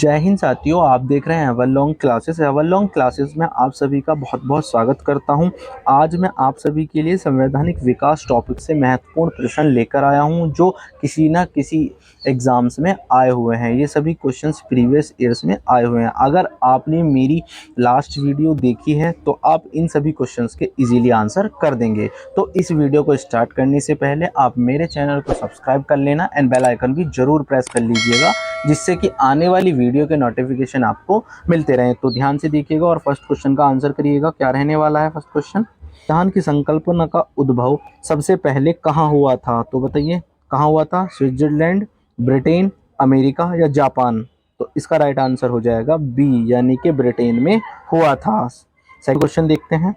जय हिंद साथियों, आप देख रहे हैं एवरलॉन्ग क्लासेस। एवरलॉन्ग क्लासेस में आप सभी का बहुत बहुत स्वागत करता हूं। आज मैं आप सभी के लिए संवैधानिक विकास टॉपिक से महत्वपूर्ण प्रश्न लेकर आया हूं जो किसी ना किसी एग्जाम्स में आए हुए हैं। ये सभी क्वेश्चंस प्रीवियस ईयर्स में आए हुए हैं। अगर आपने मेरी लास्ट वीडियो देखी है तो आप इन सभी क्वेश्चंस के इजीली आंसर कर देंगे। तो इस वीडियो को स्टार्ट करने से पहले आप मेरे चैनल को सब्सक्राइब कर लेना एंड बेल आइकन भी जरूर प्रेस कर लीजिएगा, जिससे कि आने वाली वीडियो के नोटिफिकेशन आपको मिलते रहें। तो ध्यान से देखिएगा और फर्स्ट क्वेश्चन का आंसर करिएगा। क्या रहने वाला है फर्स्ट क्वेश्चन? संविधान की संकल्पना का उद्भव सबसे पहले कहाँ हुआ था? तो बताइए कहाँ हुआ था? स्विट्जरलैंड, ब्रिटेन, अमेरिका या जापान? तो इसका राइट आंसर हो जाएगा बी, यानी कि ब्रिटेन में हुआ था। सेकंड क्वेश्चन देखते हैं।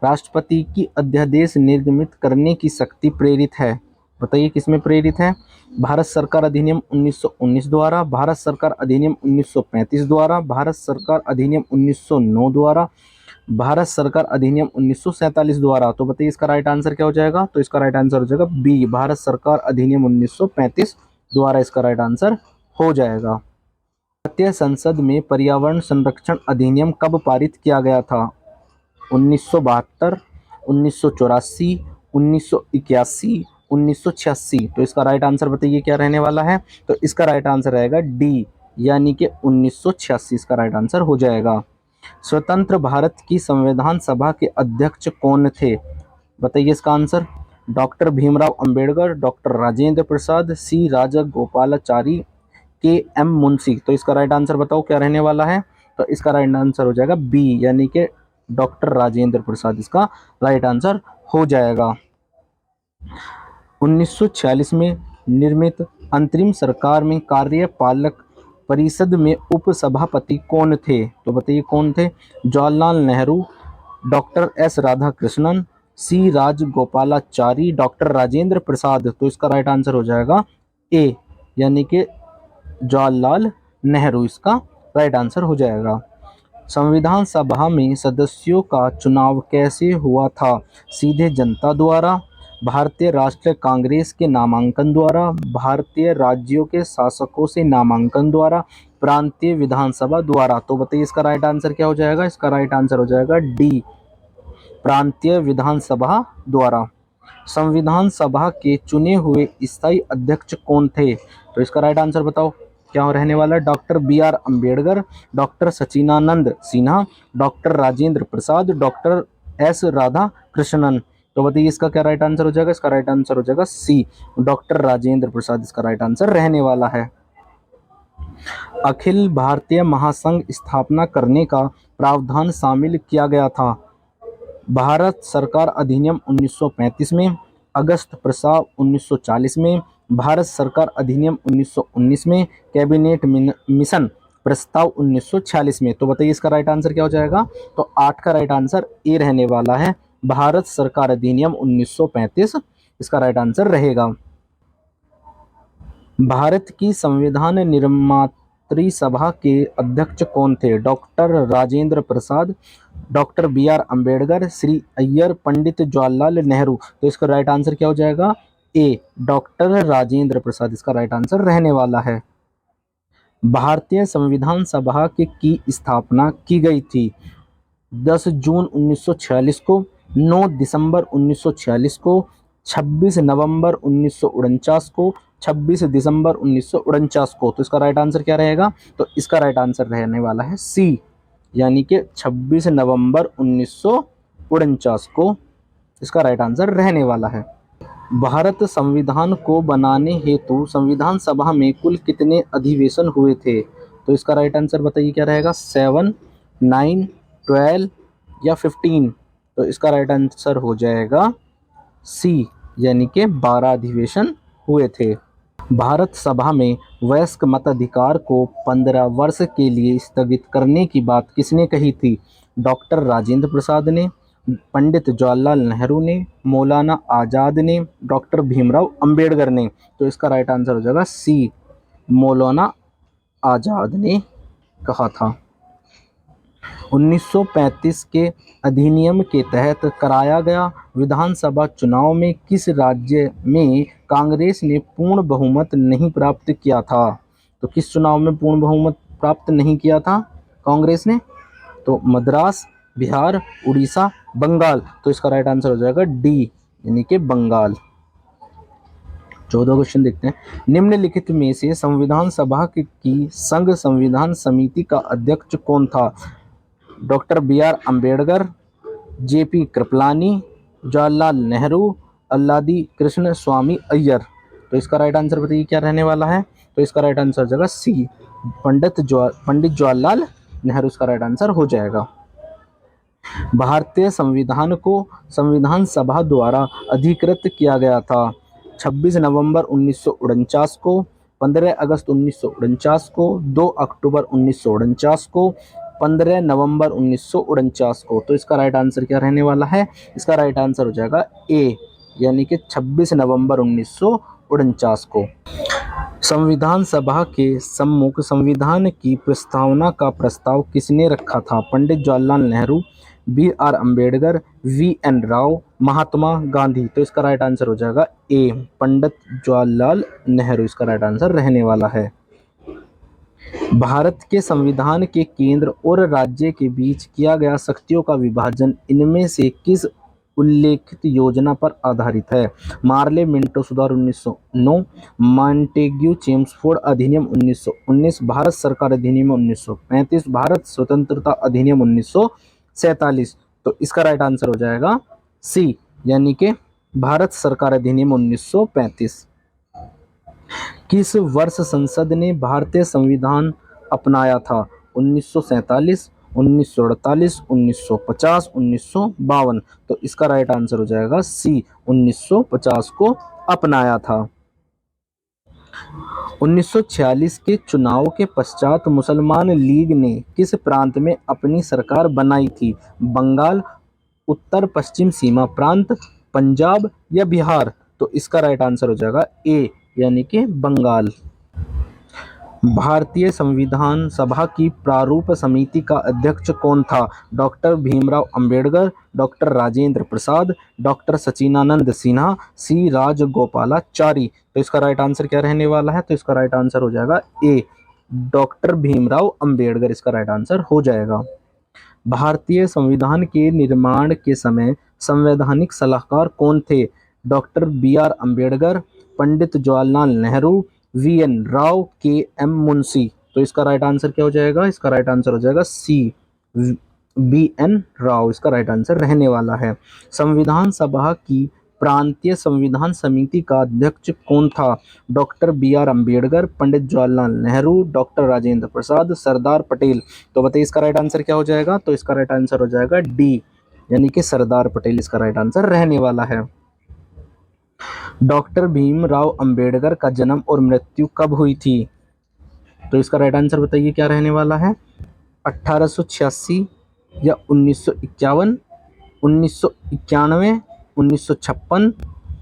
राष्ट्रपति की अध्यादेश निर्गमित करने की शक्ति प्रेरित है, बताइए किसमें प्रेरित है? भारत सरकार अधिनियम 1919 द्वारा, भारत सरकार अधिनियम 1935 द्वारा, भारत सरकार अधिनियम 1909 द्वारा, भारत सरकार अधिनियम 1947 द्वारा। तो बताइए इसका राइट आंसर क्या हो जाएगा? तो इसका राइट आंसर हो जाएगा बी, भारत सरकार अधिनियम 1935 द्वारा इसका राइट आंसर हो जाएगा। भारतीय संसद में पर्यावरण संरक्षण अधिनियम कब पारित किया गया था? 1972, 1984, 1981, 1986। तो इसका राइट आंसर बताइए क्या रहने वाला है? तो इसका राइट आंसर रहेगा डी, यानी कि 1986 इसका राइट आंसर हो जाएगा। स्वतंत्र भारत की संविधान सभा के अध्यक्ष कौन थे? बताइए इसका answer. Doctor Bhimrao Ambedkar, doctor Rajendra Prasad, C Rajagopalachari, K M Munshi. तो इसका राइट आंसर बताओ क्या रहने वाला है? तो इसका राइट आंसर हो जाएगा बी, यानी कि डॉक्टर राजेंद्र प्रसाद इसका राइट आंसर हो जाएगा। 1946 में निर्मित अंतरिम सरकार में कार्यपालक परिषद में उपसभापति कौन थे? तो बताइए कौन थे? जवाहरलाल नेहरू, डॉक्टर एस राधाकृष्णन, सी राजगोपालाचारी, डॉक्टर राजेंद्र प्रसाद। तो इसका राइट आंसर हो जाएगा ए, यानी कि जवाहरलाल नेहरू इसका राइट आंसर हो जाएगा। संविधान सभा में सदस्यों का चुनाव कैसे हुआ था? सीधे जनता द्वारा, भारतीय राष्ट्रीय कांग्रेस के नामांकन द्वारा, भारतीय राज्यों के शासकों से नामांकन द्वारा, प्रांतीय विधानसभा द्वारा। तो बताइए इसका राइट आंसर क्या हो जाएगा? इसका राइट आंसर हो जाएगा डी, प्रांतीय विधानसभा द्वारा। संविधान सभा के चुने हुए स्थायी अध्यक्ष कौन थे? तो इसका राइट आंसर बताओ क्या रहने वाला है? Doctor B R Ambedkar, doctor Sachidanand Sinha, doctor Rajendra Prasad, doctor S Radhakrishnan. तो बताइए इसका क्या राइट आंसर हो जाएगा? इसका राइट आंसर हो जाएगा सी, डॉक्टर राजेंद्र प्रसाद इसका राइट आंसर रहने वाला है। अखिल भारतीय महासंघ स्थापना करने का प्रावधान शामिल किया गया था। भारत सरकार अधिनियम 1935 में, अगस्त प्रस्ताव 1940 में, भारत सरकार अधिनियम 1919 में, कैबिनेट मिशन प्रस्ताव 1946 में। तो बताइए इसका राइट आंसर क्या हो जाएगा? तो 8 का राइट आंसर ए रहने वाला है, भारत सरकार अधिनियम 1935 इसका राइट आंसर रहेगा। भारत की संविधान निर्मात्री सभा के अध्यक्ष कौन थे? Doctor Rajendra Prasad, doctor B R Ambedkar, Shri Iyer, Pandit Jawaharlal Nehru. तो इसका राइट आंसर क्या हो जाएगा? ए, डॉक्टर राजेंद्र प्रसाद इसका राइट आंसर रहने वाला है। भारतीय संविधान सभा की स्थापना की गई थी 10 जून 1946 को, 9 दिसंबर 1946 को, 26 नवंबर 1949 को, 26 दिसंबर 1949 को। तो इसका राइट आंसर क्या रहेगा? तो इसका राइट आंसर रहने वाला है सी, यानी कि 26 नवंबर 1949 को इसका राइट आंसर रहने वाला है। भारत संविधान को बनाने हेतु संविधान सभा में कुल कितने अधिवेशन हुए थे? तो इसका राइट आंसर बताइए क्या रहेगा? 7, 9, 12 या 15? तो इसका राइट आंसर हो जाएगा सी, यानी कि 12 अधिवेशन हुए थे। भारत सभा में वयस्क मताधिकार को 15 वर्ष के लिए स्थगित करने की बात किसने कही थी? डॉक्टर राजेंद्र प्रसाद ने, पंडित जवाहरलाल नेहरू ने, मौलाना आज़ाद ने, डॉक्टर भीमराव अंबेडकर ने। तो इसका राइट आंसर हो जाएगा सी, मौलाना आज़ाद ने कहा था। 1935 के अधिनियम के तहत कराया गया विधानसभा चुनाव में किस राज्य में कांग्रेस ने पूर्ण बहुमत नहीं प्राप्त किया था? तो किस चुनाव में पूर्ण बहुमत प्राप्त नहीं किया था कांग्रेस ने? तो मद्रास, बिहार, उड़ीसा, बंगाल। तो इसका राइट आंसर हो जाएगा डी, यानी कि बंगाल। 14 क्वेश्चन देखते हैं। निम्नलिखित में से संविधान सभा की संघ संविधान समिति का अध्यक्ष कौन था? Doctor B R Ambedkar, JP Kripalani, Jawaharlal Nehru, Alladi Krishna Swami Iyer. तो इसका राइट आंसर बताइए क्या रहने वाला है? तो इसका राइट आंसर हो जाएगा सी, पंडित जवाहरलाल नेहरू इसका राइट आंसर हो जाएगा। भारतीय संविधान को संविधान सभा द्वारा अधिकृत किया गया था 26 नवंबर 1949 को, 15 अगस्त 1949 को, 2 अक्टूबर 1949 को, 15 नवंबर 1949 को। तो इसका राइट आंसर क्या रहने वाला है? इसका राइट आंसर हो जाएगा ए, यानी कि 26 नवंबर 1949 को। संविधान सभा के सम्मुख संविधान की प्रस्तावना का प्रस्ताव किसने रखा था? Pandit Jawaharlal Nehru, B R Ambedkar, V N Rao, Mahatma Gandhi. तो इसका राइट आंसर हो जाएगा ए, पंडित जवाहरलाल नेहरू इसका राइट आंसर रहने वाला है। भारत के संविधान के केंद्र और राज्य के बीच किया गया शक्तियों का विभाजन इनमें से किस उल्लेखित योजना पर आधारित है? मार्ले मिंटो सुधार 1909, मॉन्टेग्यू चेम्सफोर्ड अधिनियम 1919, भारत सरकार अधिनियम 1935, भारत स्वतंत्रता अधिनियम 1947। तो इसका राइट आंसर हो जाएगा सी, यानी कि भारत सरकार अधिनियम 1935। किस वर्ष संसद ने भारतीय संविधान अपनाया था? 1947, 1948, 1950, 1952। तो इसका राइट आंसर हो जाएगा सी, 1950 को अपनाया था। 1946 के चुनाव के पश्चात मुसलमान लीग ने किस प्रांत में अपनी सरकार बनाई थी? बंगाल, उत्तर पश्चिम सीमा प्रांत, पंजाब या बिहार। तो इसका राइट आंसर हो जाएगा ए, यानी कि बंगाल। भारतीय संविधान सभा की प्रारूप समिति का अध्यक्ष कौन था? Doctor Bhimrao Ambedkar, doctor Rajendra Prasad, doctor Sachidanand Sinha, सी राजगोपालाचारी। तो इसका राइट आंसर क्या रहने वाला है? तो इसका राइट आंसर हो जाएगा ए, डॉक्टर भीमराव अंबेडकर इसका राइट आंसर हो जाएगा। भारतीय संविधान के निर्माण के समय संवैधानिक सलाहकार कौन थे? Doctor B R Ambedkar, Pandit Jawaharlal Nehru, V N Rao, K M Munshi. तो इसका राइट आंसर क्या हो जाएगा? इसका राइट आंसर हो जाएगा सी, बी एन राव इसका राइट आंसर रहने वाला है। संविधान सभा की प्रांतीय संविधान समिति का अध्यक्ष कौन था? Doctor B R Ambedkar, Pandit Jawaharlal Nehru, doctor Rajendra Prasad, Sardar Patel. तो बताइए इसका राइट आंसर क्या हो जाएगा? तो इसका राइट आंसर हो जाएगा डी, यानी कि सरदार पटेल इसका राइट आंसर रहने वाला है। डॉक्टर भीमराव अंबेडकर का जन्म और मृत्यु कब हुई थी? तो इसका राइट आंसर बताइए क्या रहने वाला है? 1886 या 1951, 1991, 1956,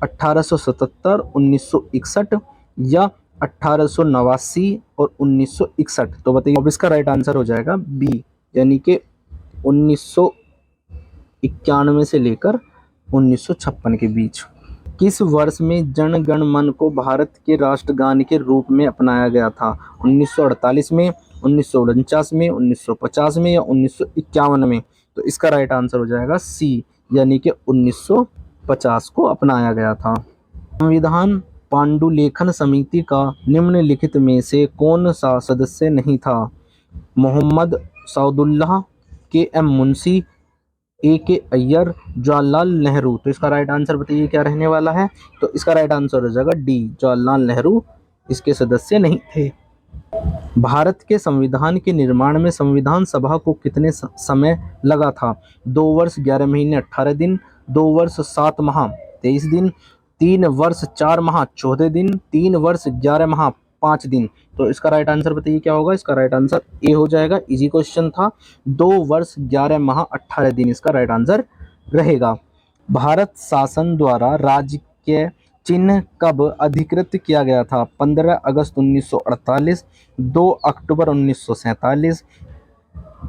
1877, 1961 या 1889 और 1961। तो बताइए अब इसका राइट आंसर हो जाएगा बी, यानी कि 1991 से लेकर 1956 के बीच। किस वर्ष में जन गण मन को भारत के राष्ट्रगान के रूप में अपनाया गया था? 1948 में, 1949 में, 1950 में या 1951 में? तो इसका राइट आंसर हो जाएगा सी, यानी कि 1950 को अपनाया गया था। संविधान पांडुलेखन समिति का निम्नलिखित में से कौन सा सदस्य नहीं था? मोहम्मद सऊदुल्लाह, के एम मुंशी, ए के अय्यर, जवाहरलाल नेहरू। तो इसका राइट आंसर बताइए क्या रहने वाला है? तो इसका राइट आंसर हो जाएगा डी, जवाहरलाल नेहरू इसके सदस्य नहीं थे। भारत के संविधान के निर्माण में संविधान सभा को कितने समय लगा था? 2 वर्ष 11 महीने 18 दिन, 2 वर्ष 7 माह 23 दिन, 3 वर्ष 4 माह 14 दिन, 3 वर्ष 11 माह 5 दिन। तो इसका राइट आंसर बताइए क्या होगा? इसका राइट आंसर ए हो जाएगा, इजी क्वेश्चन था। 2 वर्ष 11 माह 18 दिन इसका राइट आंसर रहेगा। भारत शासन द्वारा राज्य के चिन्ह कब अधिकृत किया गया था? 15 अगस्त 1948, 2 अक्टूबर 1947,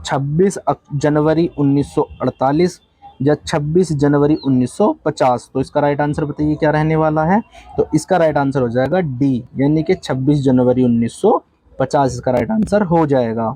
26 जनवरी 1948 या 26 जनवरी 1950। तो इसका राइट आंसर बताइए क्या रहने वाला है? तो इसका राइट आंसर हो जाएगा डी, यानी कि 26 जनवरी 50 इसका राइट आंसर हो जाएगा।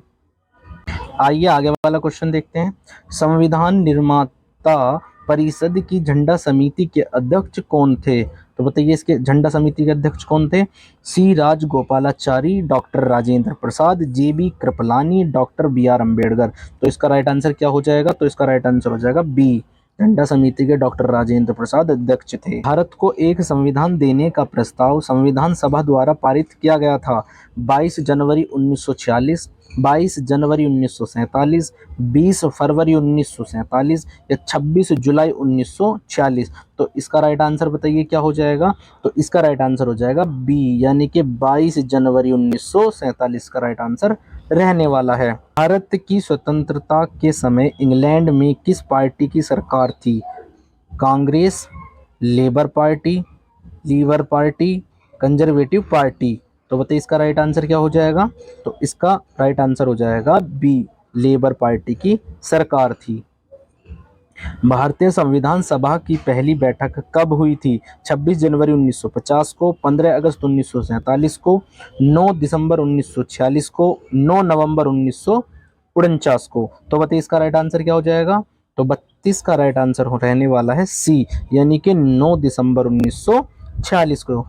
आइए आगे वाला क्वेश्चन देखते हैं। संविधान निर्माता परिषद की झंडा समिति के अध्यक्ष कौन थे? तो बताइए इसके झंडा समिति के अध्यक्ष कौन थे? C Rajagopalachari, doctor Rajendra Prasad, J B Kripalani, doctor B R Ambedkar. तो इसका राइट आंसर क्या हो जाएगा? तो इसका राइट आंसर हो जाएगा बी, झंडा समिति के डॉक्टर राजेंद्र प्रसाद अध्यक्ष थे। भारत को एक संविधान देने का प्रस्ताव संविधान सभा द्वारा पारित किया गया था। 22 जनवरी 1946, 22 जनवरी 1947, 20 फरवरी 1947 या 26 जुलाई 1946। तो इसका राइट आंसर बताइए क्या हो जाएगा? तो इसका राइट आंसर हो जाएगा बी, यानी कि 22 जनवरी 1947 का राइट आंसर रहने वाला है। भारत की स्वतंत्रता के समय इंग्लैंड में किस पार्टी की सरकार थी? Congress, labour party, liberal party, conservative party. तो बताइए इसका राइट आंसर क्या हो जाएगा? तो इसका राइट आंसर हो जाएगा बी, लेबर पार्टी की सरकार थी। भारतीय संविधान सभा की पहली बैठक कब हुई थी? 26 जनवरी 1950 को, 15 अगस्त 1947 को, 9 दिसंबर 1946 को, 9 नवंबर 1949 को। तो बताइए इसका राइट आंसर क्या हो जाएगा? तो 32 का राइट आंसर रहने वाला है सी, यानी कि 9 दिसंबर 1946 को।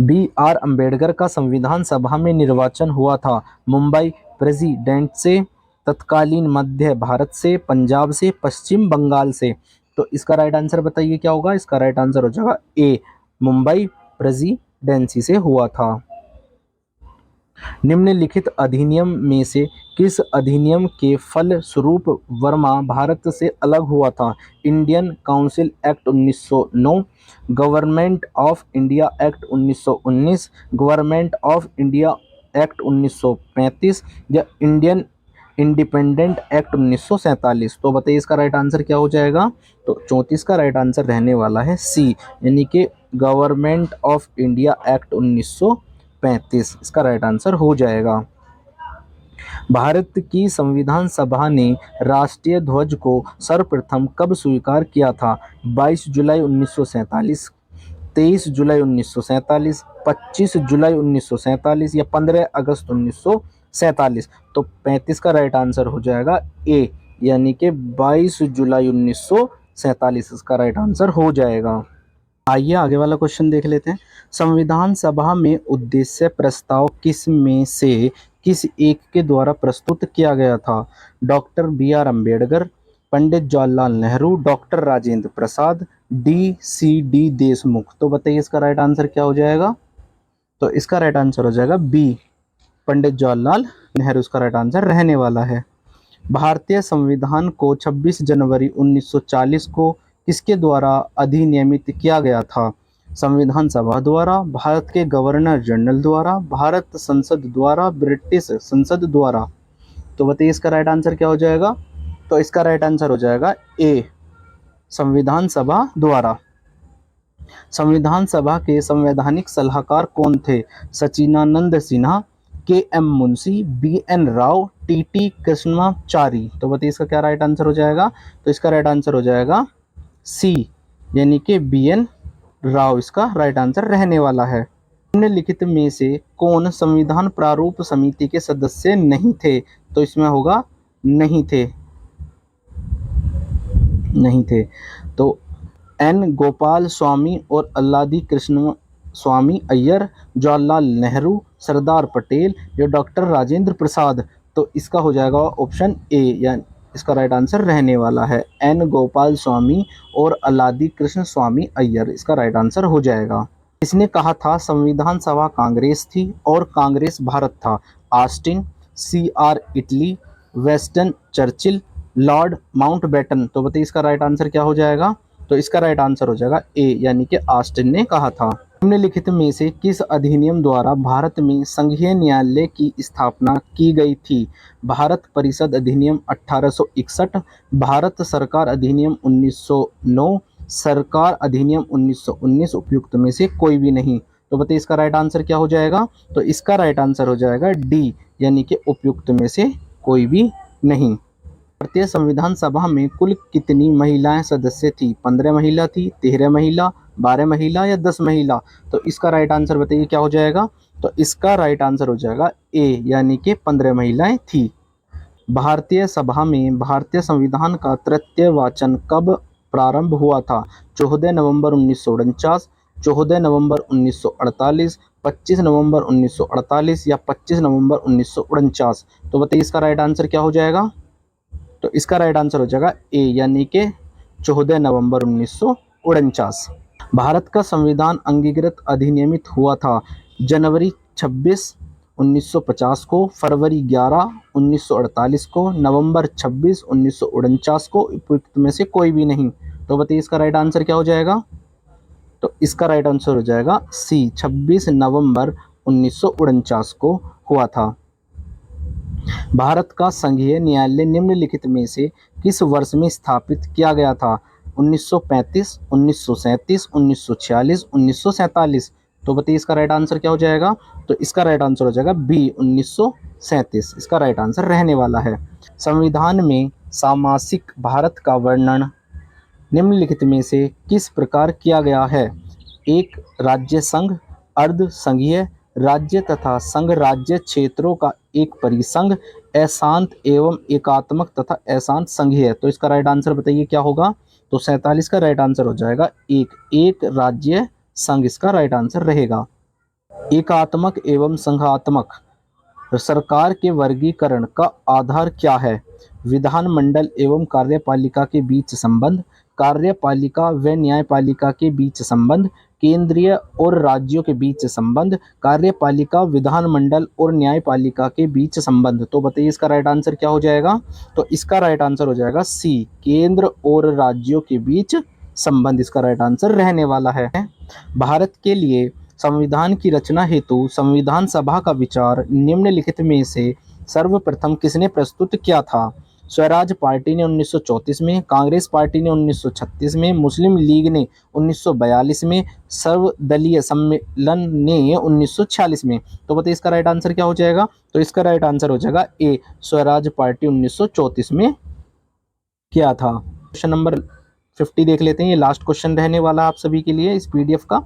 बी आर अम्बेडकर का संविधान सभा में निर्वाचन हुआ था। मुंबई प्रेसिडेंट से, तत्कालीन मध्य भारत से, पंजाब से, पश्चिम बंगाल से। तो इसका राइट आंसर बताइए क्या होगा? इसका राइट आंसर हो जाएगा ए, मुंबई प्रेसिडेंसी से हुआ था। निम्नलिखित अधिनियम में से किस अधिनियम के फलस्वरूप वर्मा भारत से अलग हुआ था? Indian council act 1909, government of India act 1919, government of India act 1935 या इंडियन इंडिपेंडेंट एक्ट 1947। तो बताइए इसका राइट आंसर क्या हो जाएगा? तो 34 का राइट आंसर रहने वाला है सी, यानी कि गवर्नमेंट ऑफ इंडिया एक्ट 1935 इसका राइट आंसर हो जाएगा। भारत की संविधान सभा ने राष्ट्रीय ध्वज को सर्वप्रथम कब स्वीकार किया था? 22 जुलाई 1947, 23 जुलाई 1947, 25 जुलाई 1947 या 15 अगस्त 1947। तो 35 का राइट आंसर हो जाएगा ए, यानी कि 22 जुलाई 1947 इसका राइट आंसर हो जाएगा। आइए आगे वाला क्वेश्चन देख लेते हैं। संविधान सभा में उद्देश्य प्रस्ताव किस में से किस एक के द्वारा प्रस्तुत किया गया था? Doctor B R Ambedkar, Pandit Jawaharlal Nehru, doctor Rajendra Prasad, D C D Deshmukh. तो बताइए इसका राइट आंसर क्या हो जाएगा? तो इसका राइट आंसर हो जाएगा बी, पंडित जवाहरलाल नेहरू इसका राइट आंसर रहने वाला है। भारतीय संविधान को 26 जनवरी 1940 को किसके द्वारा अधिनियमित किया गया था? संविधान सभा द्वारा, भारत के गवर्नर जनरल द्वारा, भारत संसद द्वारा, ब्रिटिश संसद द्वारा। तो बताइए इसका राइट आंसर क्या हो जाएगा? तो इसका राइट आंसर हो जाएगा ए, संविधान सभा द्वारा। संविधान सभा के संवैधानिक सलाहकार कौन थे? Sachidanand Sinha, K M Munshi, B N Rao, T T Krishnamachari. तो बताइए इसका क्या राइट आंसर हो जाएगा? तो इसका राइट आंसर हो जाएगा सी, यानी कि बी एन राव इसका राइट आंसर रहने वाला है। निम्नलिखित में से कौन संविधान प्रारूप समिति के सदस्य नहीं थे? तो इसमें होगा नहीं थे, नहीं थे। तो एन गोपाल स्वामी और अल्लादी कृष्ण स्वामी अय्यर, जवाहरलाल नेहरू, सरदार पटेल या डॉक्टर राजेंद्र प्रसाद। तो इसका हो जाएगा ऑप्शन ए, या इसका राइट आंसर रहने वाला है एन गोपाल स्वामी और अल्लादी कृष्ण स्वामी अय्यर इसका राइट आंसर हो जाएगा। इसने कहा था संविधान सभा कांग्रेस थी और कांग्रेस भारत था? Austin, C R Attlee, Winston Churchill, Lord Mountbatten. तो बताइए इसका राइट आंसर क्या हो जाएगा? तो इसका राइट आंसर हो जाएगा ए, यानी कि ऑस्टिन ने कहा था। निम्नलिखित में से किस अधिनियम द्वारा भारत में संघीय न्यायालय की स्थापना की गई थी? भारत परिषद अधिनियम 1861, भारत सरकार अधिनियम 1909, सरकार अधिनियम 1919, उपयुक्त में से कोई भी नहीं। तो बताइए इसका राइट आंसर क्या हो जाएगा? तो इसका राइट आंसर हो जाएगा डी, यानी कि उपयुक्त में से कोई भी नहीं। भारतीय संविधान सभा में कुल कितनी महिलाएं सदस्य थी? 15 महिला थी, 13 महिला, 12 महिला या 10 महिला? तो इसका राइट आंसर बताइए क्या हो जाएगा। तो इसका राइट आंसर हो जाएगा ए, यानी कि 15 महिलाएं थी। भारतीय सभा में भारतीय संविधान का तृतीय वाचन कब प्रारंभ हुआ था? 14 नवंबर 1949, 14 नवंबर 1948, 25 नवंबर 1948 या 25 नवंबर 1949? तो बताइए इसका राइट आंसर क्या हो जाएगा। तो इसका राइट आंसर हो जाएगा ए, यानी कि 14 नवंबर 1949। भारत का संविधान अंगीकृत अधिनियमित हुआ था जनवरी 26 1950 को, फरवरी 11 1948 को, नवंबर 26 1949 को, उपयुक्त में से कोई भी नहीं। तो बताइए इसका राइट आंसर क्या हो जाएगा। तो इसका राइट आंसर हो जाएगा सी, 26 नवंबर 1949 को हुआ था। भारत का संघीय न्यायालय निम्नलिखित में से किस वर्ष में स्थापित किया गया था? 1935, 1937, 1946, 1947? तो बताइए इसका राइट आंसर क्या हो जाएगा। तो इसका राइट आंसर हो जाएगा बी, 1937 इसका राइट आंसर रहने वाला है। संविधान में सामासिक भारत का वर्णन निम्नलिखित में से किस प्रकार किया गया है? एक राज्य संघ, अर्ध संघीय, राज्य तथा संघ राज्य क्षेत्रों का एक परिसंघ, अशांत एवं एकात्मक तथा अशांत संघीय। तो इसका राइट आंसर बताइए क्या होगा। तो 47 का राइट आंसर हो जाएगा एक राज्य संघ इसका राइट आंसर रहेगा। एकात्मक एवं संघात्मक सरकार के वर्गीकरण का आधार क्या है? विधानमंडल एवं कार्यपालिका के बीच संबंध, कार्यपालिका व न्यायपालिका के बीच संबंध, केंद्रीय और राज्यों के बीच संबंध, कार्यपालिका विधानमंडल और न्यायपालिका के बीच संबंध। तो बताइए इसका राइट आंसर क्या हो जाएगा। तो इसका राइट आंसर हो जाएगा सी, केंद्र और राज्यों के बीच संबंध इसका राइट आंसर रहने वाला है। भारत के लिए संविधान की रचना हेतु संविधान सभा का विचार निम्नलिखित में से सर्वप्रथम किसने प्रस्तुत किया था? स्वराज पार्टी ने 1934 में, कांग्रेस पार्टी ने 1936 में, मुस्लिम लीग ने 1942 में, सर्वदलीय सम्मेलन ने 1946 में। तो बताइए इसका राइट आंसर क्या हो जाएगा। तो इसका राइट आंसर हो जाएगा ए, स्वराज पार्टी 1934 में किया था। क्वेश्चन नंबर 50 देख लेते हैं, ये लास्ट क्वेश्चन रहने वाला आप सभी के लिए इस पीडीएफ का।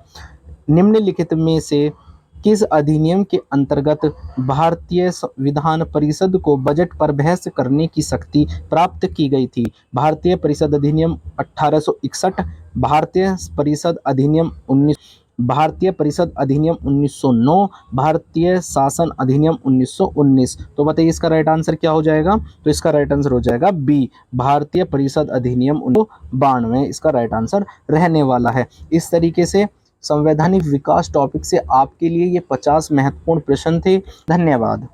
निम्नलिखित में से किस अधिनियम के अंतर्गत भारतीय विधान परिषद को बजट पर बहस करने की शक्ति प्राप्त की गई थी? भारतीय परिषद अधिनियम 1861, भारतीय परिषद अधिनियम 1909, भारतीय शासन अधिनियम 1919? तो बताइए इसका राइट आंसर क्या हो जाएगा। तो इसका राइट आंसर हो जाएगा बी, भारतीय परिषद अधिनियम 1992 इसका राइट आंसर रहने वाला है। इस तरीके से संवैधानिक विकास टॉपिक से आपके लिए ये 50 महत्वपूर्ण प्रश्न थे। धन्यवाद।